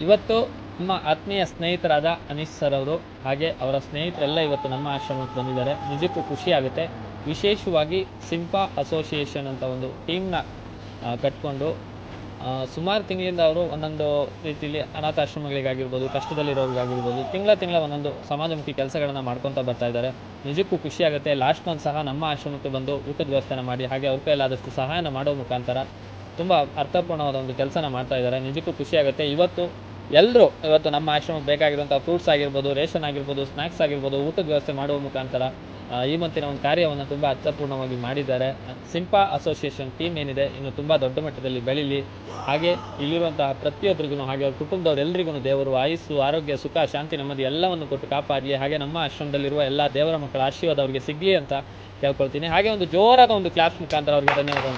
ಇವತ್ತು ನಮ್ಮ ಆತ್ಮೀಯ ಸ್ನೇಹಿತರಾದ ಅನೀಸ್ ಸರ್ ಅವರು ಹಾಗೆ ಅವರ ಸ್ನೇಹಿತರೆಲ್ಲ ಇವತ್ತು ನಮ್ಮ ಆಶ್ರಮಕ್ಕೆ ಬಂದಿದ್ದಾರೆ. ನಿಜಕ್ಕೂ ಖುಷಿ ಆಗುತ್ತೆ. ವಿಶೇಷವಾಗಿ ಸಿಂಪಾ ಅಸೋಸಿಯೇಷನ್ ಅಂತ ಒಂದು ಟೀಮ್ನ ಕಟ್ಕೊಂಡು ಸುಮಾರು ತಿಂಗಳಿಂದ ಅವರು ಒಂದೊಂದು ರೀತಿಯಲ್ಲಿ ಅನಾಥಾಶ್ರಮಗಳಿಗಾಗಿರ್ಬೋದು, ಕಷ್ಟದಲ್ಲಿರೋರಿಗಾಗಿರ್ಬೋದು ತಿಂಗಳ ಒಂದೊಂದು ಸಮಾಜಮುಖಿ ಕೆಲಸಗಳನ್ನು ಮಾಡ್ಕೊತಾ ಬರ್ತಾ ಇದ್ದಾರೆ. ನಿಜಕ್ಕೂ ಖುಷಿ ಆಗುತ್ತೆ. ಲಾಸ್ಟ್ ಮಂತ್ ಸಹ ನಮ್ಮ ಆಶ್ರಮಕ್ಕೆ ಬಂದು ಊಟದ ವ್ಯವಸ್ಥೆನ ಮಾಡಿ ಹಾಗೆ ಅವ್ರ ಕೈಲಾದಷ್ಟು ಸಹಾಯನ ಮಾಡೋ ಮುಖಾಂತರ ತುಂಬ ಅರ್ಥಪೂರ್ಣವಾದ ಒಂದು ಕೆಲಸನ ಮಾಡ್ತಾ ಇದ್ದಾರೆ. ನಿಜಕ್ಕೂ ಖುಷಿ ಆಗುತ್ತೆ. ಇವತ್ತು ನಮ್ಮ ಆಶ್ರಮಕ್ಕೆ ಬೇಕಾಗಿರುವಂಥ ಫ್ರೂಟ್ಸ್ ಆಗಿರ್ಬೋದು, ರೇಷನ್ ಆಗಿರ್ಬೋದು, ಸ್ನ್ಯಾಕ್ಸ್ ಆಗಿರ್ಬೋದು, ಊಟದ ವ್ಯವಸ್ಥೆ ಮಾಡುವ ಮುಖಾಂತರ ಈ ಮಂತಿನ ಒಂದು ಕಾರ್ಯವನ್ನು ತುಂಬ ಅರ್ಥಪೂರ್ಣವಾಗಿ ಮಾಡಿದ್ದಾರೆ. ಸಿಂಪಾ ಅಸೋಸಿಯೇಷನ್ ಟೀಮ್ ಏನಿದೆ ಇನ್ನು ತುಂಬ ದೊಡ್ಡ ಮಟ್ಟದಲ್ಲಿ ಬೆಳೀಲಿ. ಹಾಗೆ ಇಲ್ಲಿರುವಂತಹ ಪ್ರತಿಯೊಬ್ಬರಿಗೂ ಹಾಗೆ ಅವ್ರ ಕುಟುಂಬದವರೆಲ್ಲರಿಗೂ ದೇವರು ಆಯುಸ್ಸು, ಆರೋಗ್ಯ, ಸುಖ, ಶಾಂತಿ, ನೆಮ್ಮದಿ ಎಲ್ಲವನ್ನು ಕೊಟ್ಟು ಕಾಪಾಡಲಿ. ಹಾಗೆ ನಮ್ಮ ಆಶ್ರಮದಲ್ಲಿರುವ ಎಲ್ಲ ದೇವರ ಮಕ್ಕಳ ಆಶೀರ್ವಾದ ಅವರಿಗೆ ಸಿಗಲಿ ಅಂತ ಕೇಳ್ಕೊಳ್ತೀನಿ. ಹಾಗೆ ಒಂದು ಜೋರಾದ ಒಂದು ಕ್ಲಾಸ್ ಮುಖಾಂತರ ಅವರಿಗೆ ಧನ್ಯವಾದ.